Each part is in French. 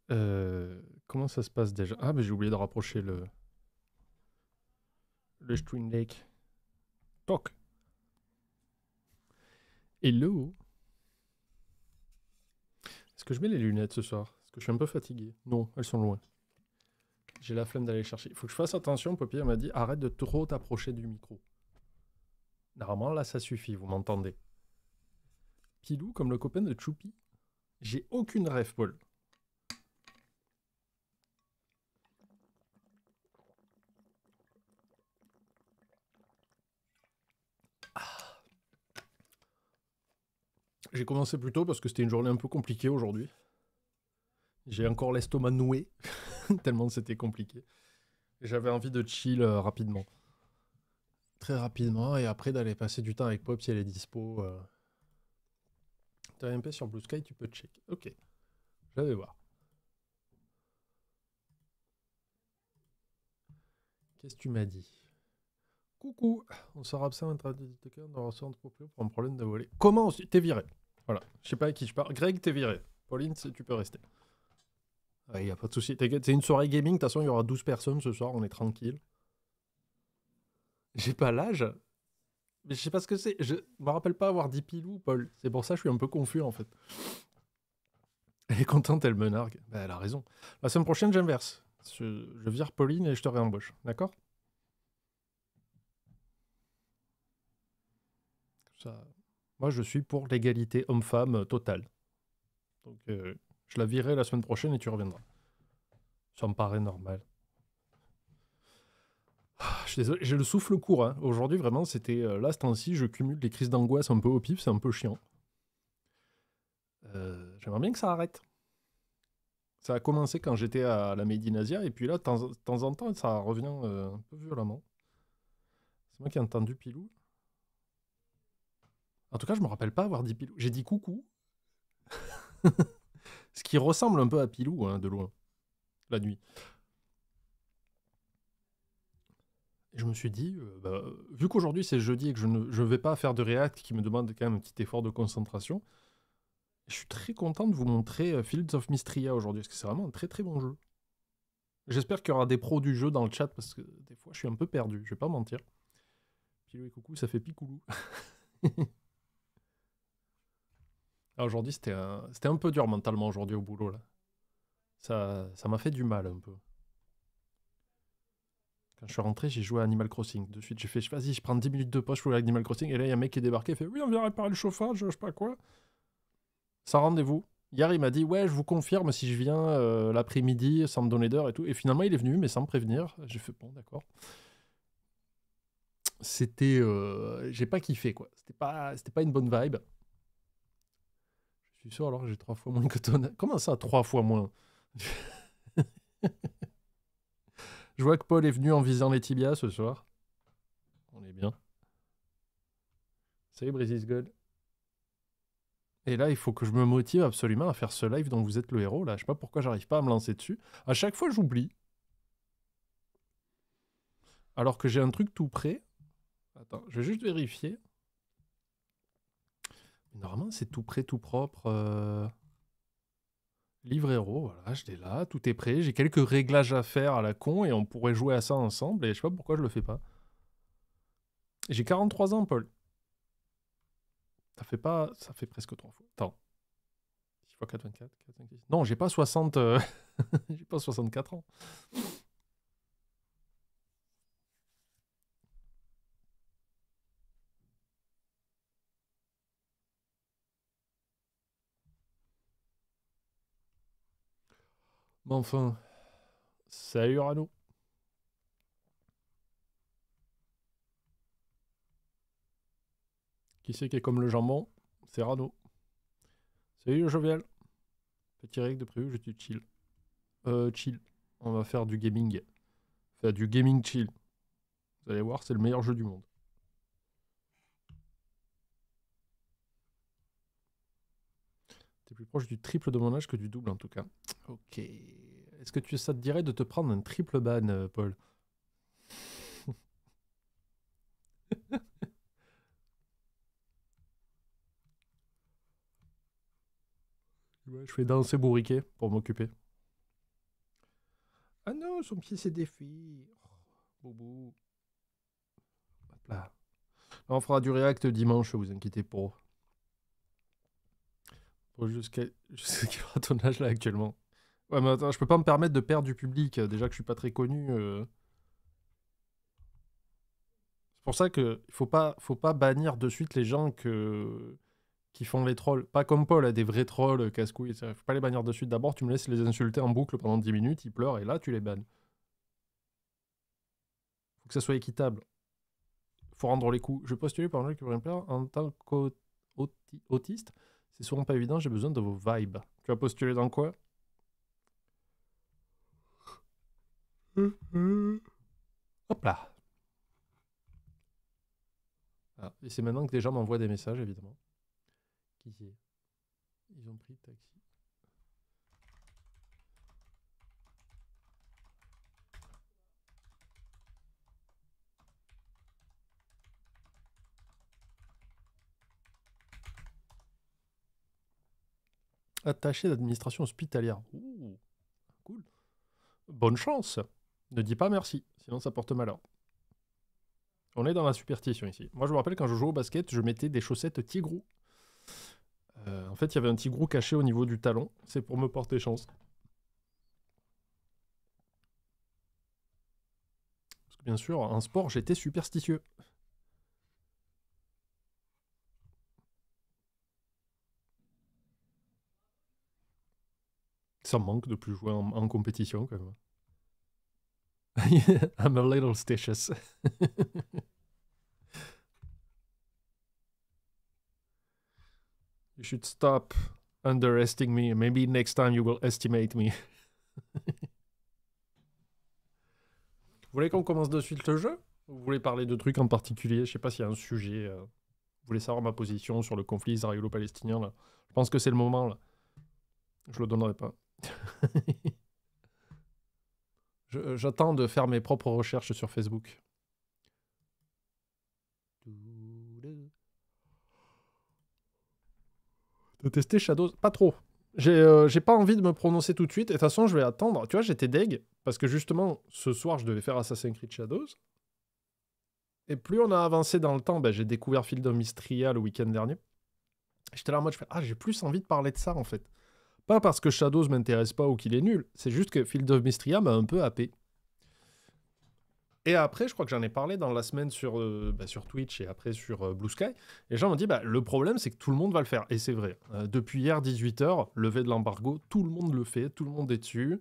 Comment ça se passe déjà? Ah, mais j'ai oublié de rapprocher le Stream Lake. Toc. Hello. Est-ce que je mets les lunettes ce soir? Parce que je suis un peu fatigué. Non, elles sont loin. J'ai la flemme d'aller chercher. Il faut que je fasse attention. Poppy, elle m'a dit arrête de trop t'approcher du micro. Normalement, là, ça suffit. Vous m'entendez? Pilou, comme le copain de Choupi. J'ai aucune rêve, Paul. J'ai commencé plus tôt parce que c'était une journée un peu compliquée aujourd'hui. J'ai encore l'estomac noué, tellement c'était compliqué. J'avais envie de chill rapidement. Très rapidement, et après d'aller passer du temps avec Pop si elle est dispo. T'as un MP sur Blue Sky, tu peux check. Ok, je vais voir. Qu'est-ce que tu m'as dit? Coucou, on sera absent entre TikToker dans un centre proprio pour un problème de voler. Comment t'es viré? Voilà, je sais pas à qui je parle. Greg, t'es viré. Pauline, tu peux rester. Il n'y a pas de souci. T'inquiète, c'est une soirée gaming. De toute façon, il y aura 12 personnes ce soir. On est tranquille. J'ai pas l'âge. Mais je sais pas ce que c'est. Je me rappelle pas avoir dit pilou, Paul. C'est pour ça que je suis un peu confus en fait. Elle est contente, elle me nargue. Bah, elle a raison. La semaine prochaine, j'inverse. Je vire Pauline et je te réembauche. D'accord? Ça... Moi, je suis pour l'égalité homme-femme totale. Donc, je la virerai la semaine prochaine et tu reviendras. Ça me paraît normal. Ah, je suis désolé, j'ai le souffle court. Hein. Aujourd'hui, vraiment, c'était. Là, ce temps-ci, je cumule des crises d'angoisse un peu au pif, c'est un peu chiant. J'aimerais bien que ça arrête. Ça a commencé quand j'étais à la Médinasia, et puis là, de temps en temps, ça revient un peu violemment. C'est moi qui ai entendu Pilou. En tout cas, je me rappelle pas avoir dit Pilou. J'ai dit coucou, ce qui ressemble un peu à Pilou, hein, de loin, la nuit. Et je me suis dit, bah, vu qu'aujourd'hui c'est jeudi et que je vais pas faire de React qui me demande quand même un petit effort de concentration, je suis très content de vous montrer Fields of Mystria aujourd'hui, parce que c'est vraiment un très très bon jeu. J'espère qu'il y aura des pros du jeu dans le chat, parce que des fois je suis un peu perdu, je vais pas mentir. Pilou et coucou, ça fait picoulou. Ah, aujourd'hui c'était un peu dur mentalement aujourd'hui au boulot là. Ça m'a fait du mal un peu. Quand je suis rentré, j'ai joué à Animal Crossing. De suite, j'ai fait, vas-y, je prends 10 minutes de pause, je joue à Animal Crossing. Et là, il y a un mec qui est débarqué, il fait, oui, on vient réparer le chauffage, je sais pas quoi. Sans rendez-vous. Hier, il m'a dit, ouais, je vous confirme si je viens l'après-midi, sans me donner d'heure et tout. Et finalement, il est venu, mais sans me prévenir. J'ai fait, bon, d'accord. C'était. J'ai pas kiffé, quoi. C'était pas une bonne vibe. Je suis sûr alors que j'ai 3 fois moins que ton. Comment ça, 3 fois moins? Je vois que Paul est venu en visant les tibias ce soir. On est bien. Salut, Brizis God. Et là, il faut que je me motive absolument à faire ce live dont vous êtes le héros. Là, je sais pas pourquoi j'arrive pas à me lancer dessus. À chaque fois, j'oublie. Alors que j'ai un truc tout prêt. Attends, je vais juste vérifier. Normalement, c'est tout prêt, tout propre. Livre héros, voilà, je l'ai là, tout est prêt. J'ai quelques réglages à faire à la con et on pourrait jouer à ça ensemble. Et je sais pas pourquoi je le fais pas. J'ai 43 ans, Paul. Ça fait presque 3 fois. Attends. 6 fois 4, 24, 4, 5, 6. Non, j'ai pas 60. J'ai pas 64 ans. Mais enfin. Salut Rano. Qui c'est qui est comme le jambon? C'est Rano. Salut le jovial. Petit règle de prévu, je suis chill. Chill. On va faire du gaming. Enfin, du gaming chill. Vous allez voir, c'est le meilleur jeu du monde. T'es plus proche du triple de mon âge que du double en tout cas. Ok. Est-ce que ça te dirait de te prendre un triple ban, Paul? Ouais, je fais danser bourriquet pour m'occuper. Oh, son pied s'est défait. Oh, boubou. Hop là. On fera du React dimanche, vous inquiétez pas. Jusqu'à quel ton âge là actuellement? Ouais, mais attends, je peux pas me permettre de perdre du public. Déjà que je suis pas très connu. C'est pour ça que faut pas bannir de suite les gens qui font les trolls. Pas comme Paul, des vrais trolls casse-couilles. Faut pas les bannir de suite. D'abord, tu me laisses les insulter en boucle pendant 10 minutes, ils pleurent et là, tu les bannes. Faut que ça soit équitable. Faut rendre les coups. Je postule pour un jeu qui pourrait me plaire en tant qu'autiste. C'est souvent pas évident, j'ai besoin de vos vibes. Tu vas postuler dans quoi? Hop là. Ah, et c'est maintenant que les gens m'envoient des messages, évidemment. Qui y est? Ils ont pris le taxi. Attaché d'administration hospitalière. Ouh, cool. Bonne chance. Ne dis pas merci, sinon ça porte malheur. On est dans la superstition ici. Moi, je me rappelle quand je jouais au basket, je mettais des chaussettes tigrou. En fait, il y avait un tigrou caché au niveau du talon. C'est pour me porter chance. Parce que bien sûr, en sport, j'étais superstitieux. Ça me manque de plus jouer en compétition, quand même. I'm a little stitious. You should stop underestimating me. Maybe next time you will estimate me. Vous voulez qu'on commence de suite le jeu? Ou vous voulez parler de trucs en particulier? Je sais pas s'il y a un sujet. Vous voulez savoir ma position sur le conflit israélo-palestinien là? Je pense que c'est le moment là. Je le donnerai pas. J'attends de faire mes propres recherches sur Facebook. De tester Shadows? Pas trop. J'ai pas envie de me prononcer tout de suite. Et de toute façon, je vais attendre. Tu vois, j'étais deg. Parce que justement, ce soir, je devais faire Assassin's Creed Shadows. Et plus on a avancé dans le temps, j'ai découvert Field of Mystria le week-end dernier. J'étais là en mode, j'ai plus envie de parler de ça en fait. Pas parce que Shadows m'intéresse pas ou qu'il est nul. C'est juste que Field of Mystria m'a un peu happé. Et après, je crois que j'en ai parlé dans la semaine sur Twitch et après sur Blue Sky. Et les gens m'ont dit, le problème, c'est que tout le monde va le faire. Et c'est vrai. Depuis hier, 18h, levé de l'embargo, tout le monde le fait, tout le monde est dessus.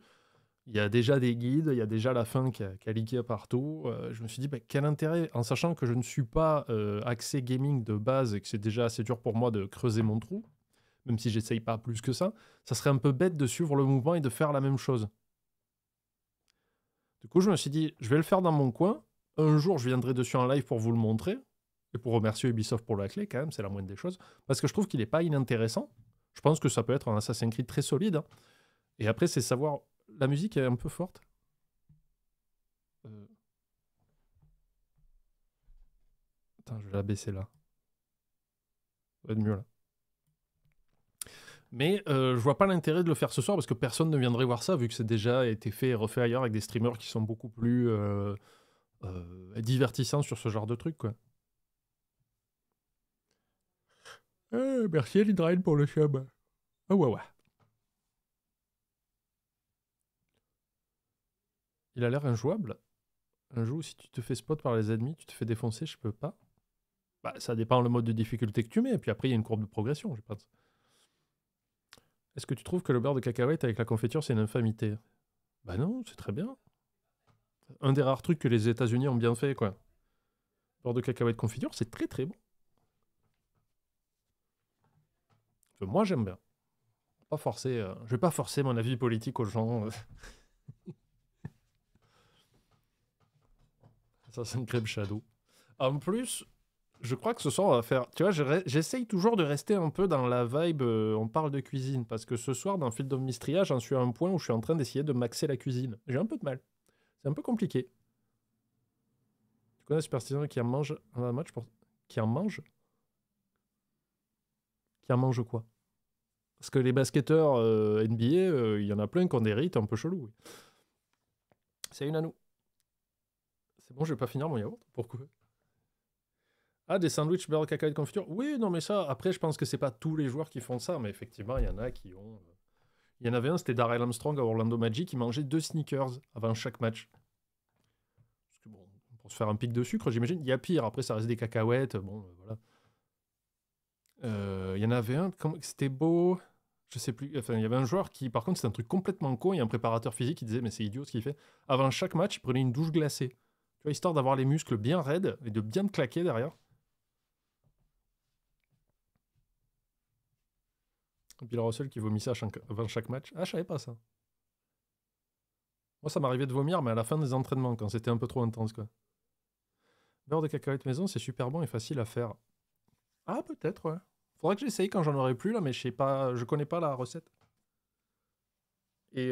Il y a déjà des guides, il y a déjà la fin qui a leaké partout. Je me suis dit, quel intérêt, en sachant que je ne suis pas axé gaming de base et que c'est déjà assez dur pour moi de creuser mon trou, même si j'essaye pas plus que ça serait un peu bête de suivre le mouvement et de faire la même chose. Du coup, je me suis dit, je vais le faire dans mon coin. Un jour, je viendrai dessus en live pour vous le montrer. Et pour remercier Ubisoft pour la clé, quand même, c'est la moindre des choses. Parce que je trouve qu'il n'est pas inintéressant. Je pense que ça peut être un Assassin's Creed très solide. Hein. Et après, c'est savoir... La musique est un peu forte. Attends, je vais la baisser là. Ça va être mieux là. Mais je vois pas l'intérêt de le faire ce soir parce que personne ne viendrait voir ça vu que c'est déjà été fait et refait ailleurs avec des streamers qui sont beaucoup plus divertissants sur ce genre de trucs, quoi. Merci Lidrail pour le sub. Ah ouais. Il a l'air injouable. Un jeu où si tu te fais spot par les ennemis, tu te fais défoncer, je peux pas. Ça dépend le mode de difficulté que tu mets, et puis après il y a une courbe de progression, je pense. Est-ce que tu trouves que le beurre de cacahuète avec la confiture c'est une infamité? Bah non, c'est très bien. Un des rares trucs que les États-Unis ont bien fait, quoi. Beurre de cacahuète confiture, c'est très très bon. Moi j'aime bien. Pas forcer, je vais pas forcer mon avis politique aux gens. Ça c'est une crêpe Shadow. En plus, je crois que ce soir on va faire... Tu vois, j'essaye toujours de rester un peu dans la vibe on parle de cuisine. Parce que ce soir, dans Field of Mystria, j'en suis à un point où je suis en train d'essayer de maxer la cuisine. J'ai un peu de mal. C'est un peu compliqué. Tu connais Superstition qui en mange un match pour... Qui en mange? Qui en mange quoi? Parce que les basketteurs NBA, il y en a plein qui ont des rites un peu chelous. Oui. Salut Nanou. C'est bon, je vais pas finir mon yaourt? Pourquoi? Ah, des sandwichs beurre cacahuète confiture? Oui, non, mais ça, après, je pense que c'est pas tous les joueurs qui font ça, mais effectivement, il y en a qui ont. Il y en avait un, c'était Darrell Armstrong à Orlando Magic, qui mangeait 2 sneakers avant chaque match. Parce que bon, pour se faire un pic de sucre, j'imagine. Il y a pire, après, ça reste des cacahuètes, bon, voilà. Il y en avait un, c'était beau. Je sais plus. Enfin, il y avait un joueur qui, par contre, c'est un truc complètement con. Il y a un préparateur physique qui disait, mais c'est idiot ce qu'il fait. Avant chaque match, il prenait une douche glacée. Tu vois, histoire d'avoir les muscles bien raides et de bien te claquer derrière. Bill Russell qui vomissait avant chaque match. Ah, je savais pas ça. Moi, ça m'arrivait de vomir, mais à la fin des entraînements, quand c'était un peu trop intense, quoi. Beurre de cacahuète maison, c'est super bon et facile à faire. Ah, peut-être, ouais. Faudra que j'essaye quand j'en aurai plus, là, mais je sais pas, je connais pas la recette. Et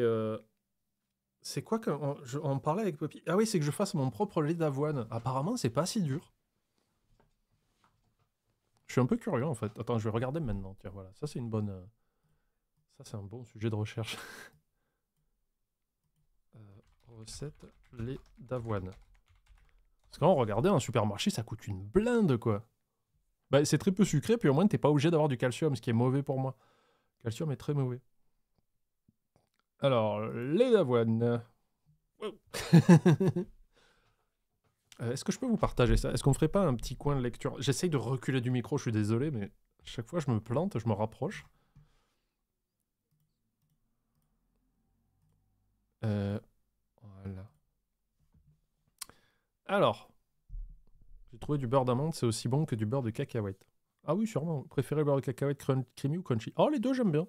c'est quoi on parlait avec Poppy? Ah oui, c'est que je fasse mon propre lait d'avoine. Apparemment, c'est pas si dur. Je suis un peu curieux, en fait. Attends, je vais regarder maintenant. Tiens, voilà. Ça, c'est une bonne... Ça, c'est un bon sujet de recherche. Recette lait d'avoine. Parce que quand on regardait un supermarché, ça coûte une blinde, quoi. Bah, c'est très peu sucré, puis au moins, t'es pas obligé d'avoir du calcium, ce qui est mauvais pour moi. Le calcium est très mauvais. Alors, lait d'avoine. Est-ce que je peux vous partager ça? Est-ce qu'on ferait pas un petit coin de lecture? J'essaye de reculer du micro, je suis désolé, mais chaque fois je me plante, je me rapproche. Voilà. Alors, j'ai trouvé du beurre d'amande, c'est aussi bon que du beurre de cacahuète. Ah oui, sûrement. Vous préférez le beurre de cacahuète creamy ou crunchy? Oh, les deux, j'aime bien.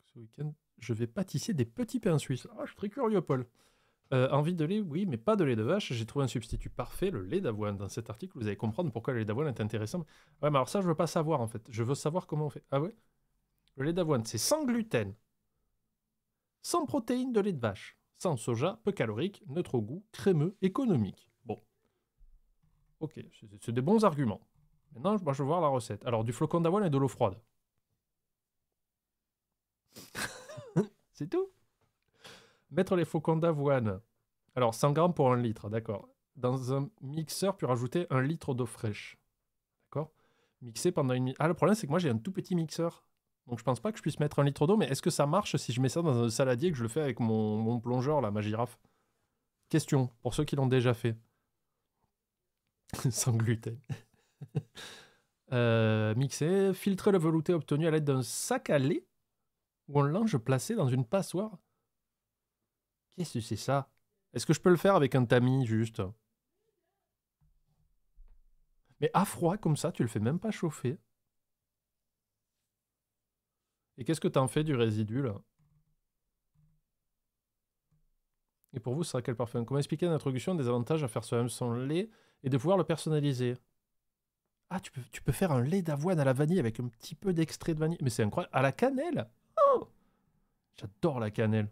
Ce week-end, je vais pâtisser des petits pains suisses. Ah, je suis très curieux, Paul. Envie de lait, oui, mais pas de lait de vache. J'ai trouvé un substitut parfait, le lait d'avoine. Dans cet article, vous allez comprendre pourquoi le lait d'avoine est intéressant. Ouais, mais alors ça, je veux pas savoir, en fait. Je veux savoir comment on fait. Ah ouais? Le lait d'avoine, c'est sans gluten, sans protéines de lait de vache, sans soja, peu calorique, neutre au goût, crémeux, économique. Bon, ok, c'est des bons arguments. Maintenant, moi, je veux voir la recette. Alors, du flocon d'avoine et de l'eau froide. C'est tout. Mettre les flocons d'avoine. Alors, 100 grammes pour 1 litre, d'accord. Dans un mixeur, puis rajouter 1 litre d'eau fraîche. D'accord. Mixer pendant une minute. Ah, le problème, c'est que moi, j'ai un tout petit mixeur. Donc, je pense pas que je puisse mettre 1 litre d'eau, mais est-ce que ça marche si je mets ça dans un saladier et que je le fais avec mon plongeur, là, ma girafe? Question, pour ceux qui l'ont déjà fait. Sans gluten. Mixer, filtrer le velouté obtenu à l'aide d'un sac à lait ou un linge placé dans une passoire. Qu'est-ce que c'est ça? Est-ce que je peux le faire avec un tamis, juste? Mais à froid, comme ça, tu le fais même pas chauffer. Et qu'est-ce que t'en fais du résidu, là? Et pour vous, ce sera quel parfum? Comment expliquer l'introduction des avantages à faire soi-même son lait et de pouvoir le personnaliser? Ah, tu peux faire un lait d'avoine à la vanille avec un petit peu d'extrait de vanille. Mais c'est incroyable. À la cannelle? Oh, j'adore la cannelle.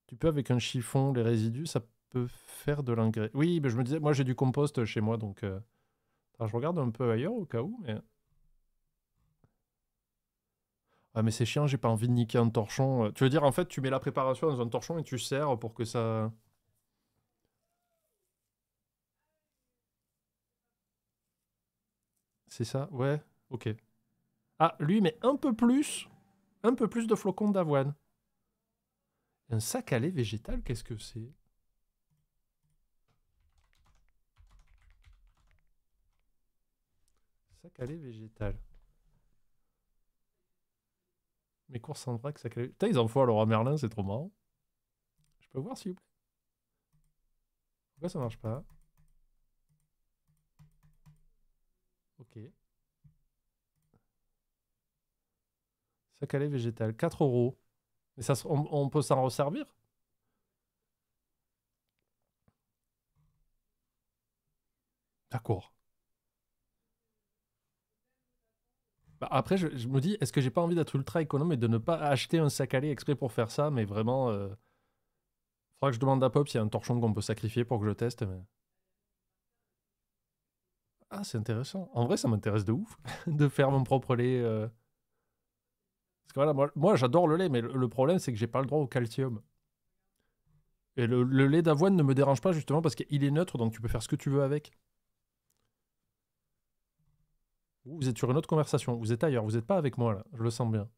Tu peux avec un chiffon, les résidus, ça peut faire de l'engrais. Oui, mais je me disais, moi j'ai du compost chez moi, donc... Alors, je regarde un peu ailleurs au cas où, mais... Ah, mais c'est chiant, j'ai pas envie de niquer un torchon. Tu veux dire, en fait, tu mets la préparation dans un torchon et tu sers pour que ça... C'est ça? Ouais, ok. Ah, lui, mais un peu plus de flocons d'avoine. Un sac à lait végétal, qu'est-ce que c'est? Sac à lait végétal. Mes courses en vrac, sac à lait... Putain, ils en font à Leroy Merlin, c'est trop marrant. Je peux voir, s'il vous plaît? Pourquoi ça marche pas? Ok. Sac à lait végétal, 4 euros. Mais ça, on peut s'en resservir? D'accord. Bah, après, je me dis, est-ce que j'ai pas envie d'être ultra économe et de ne pas acheter un sac à lait exprès pour faire ça, mais vraiment... Faudra que je demande à Pop s'il y a un torchon qu'on peut sacrifier pour que je teste. Mais... Ah, c'est intéressant. En vrai, ça m'intéresse de ouf de faire mon propre lait. Parce que voilà, moi j'adore le lait, mais le problème, c'est que j'ai pas le droit au calcium. Et le lait d'avoine ne me dérange pas justement parce qu'il est neutre, donc tu peux faire ce que tu veux avec. Vous êtes sur une autre conversation, vous êtes ailleurs, vous n'êtes pas avec moi là, je le sens bien.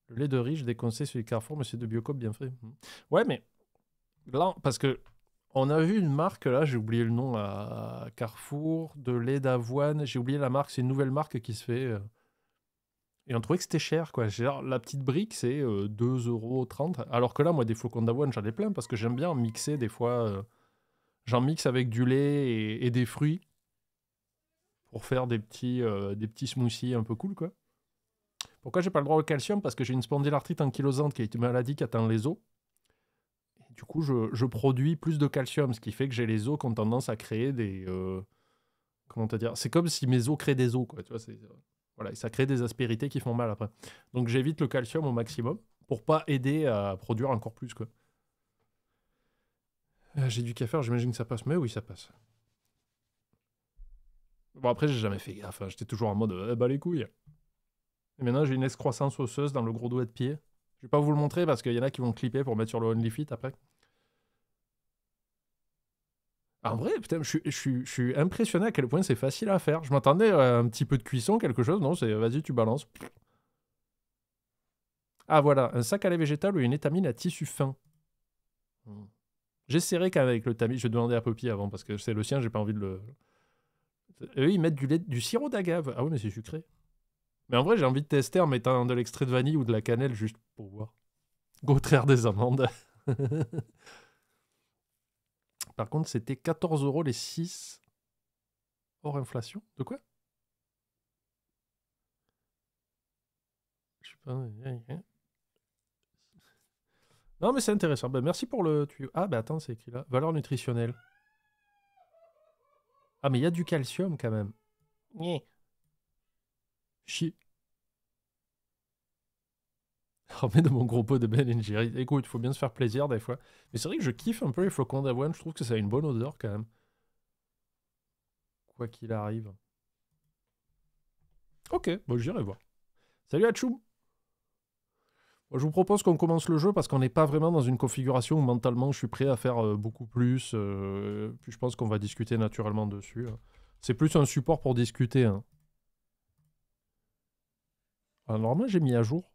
Le lait de riz, je déconseille celui de Carrefour, mais c'est de Biocop bien fait. Ouais, mais là, parce que on a vu une marque là, j'ai oublié le nom à Carrefour, de lait d'avoine, j'ai oublié la marque, c'est une nouvelle marque qui se fait. Et on trouvait que c'était cher, quoi. Genre, la petite brique, c'est 2,30 €. Alors que là, moi, des flocons d'avoine, j'en ai plein parce que j'aime bien mixer des fois. J'en mixe avec du lait et des fruits pour faire des petits smoothies un peu cool, quoi. Pourquoi j'ai pas le droit au calcium? Parce que j'ai une spondylarthrite ankylosante qui est une maladie qui atteint les os. Et du coup, je produis plus de calcium, ce qui fait que j'ai les os qui ont tendance à créer des... comment te dire? C'est comme si mes os créent des os, quoi. Tu vois, voilà, et ça crée des aspérités qui font mal après. Donc j'évite le calcium au maximum pour pas aider à produire encore plus, quoi. J'ai du café, j'imagine que ça passe, mais oui, ça passe. Bon, après, j'ai jamais fait gaffe, hein. J'étais toujours en mode bah les couilles. Et maintenant, j'ai une excroissance osseuse dans le gros doigt de pied. Je vais pas vous le montrer parce qu'il y en a qui vont clipper pour mettre sur le OnlyFit après. En vrai, putain, je suis impressionné à quel point c'est facile à faire. Je m'attendais à un petit peu de cuisson, quelque chose. Non, c'est vas-y, tu balances. Ah voilà, un sac à lait végétal ou une étamine à tissu fin. J'essaierai qu'avec le tamis, je vais demander à Poppy avant parce que c'est le sien, j'ai pas envie de le. Eux, ils mettent du sirop d'agave. Ah oui, mais c'est sucré. Mais en vrai, j'ai envie de tester en mettant de l'extrait de vanille ou de la cannelle juste pour voir. Contraire des amandes. Par contre, c'était 14 € les 6 hors inflation. De quoi? Je sais pas. Non, mais c'est intéressant. Bah, merci pour le tuyau. Ah, bah attends, c'est écrit là. Valeur nutritionnelle. Ah, mais il y a du calcium quand même. Nyeh. Chi. Remets de mon gros pot de Ben Jerry. Écoute, il faut bien se faire plaisir des fois. Mais c'est vrai que je kiffe un peu les flocons d'avoine. Je trouve que ça a une bonne odeur quand même. Quoi qu'il arrive. Ok, bon, j'irai voir. Salut Hachoum. Moi, je vous propose qu'on commence le jeu parce qu'on n'est pas vraiment dans une configuration où mentalement je suis prêt à faire beaucoup plus. Puis je pense qu'on va discuter naturellement dessus, hein. C'est plus un support pour discuter, hein. Alors, normalement, j'ai mis à jour.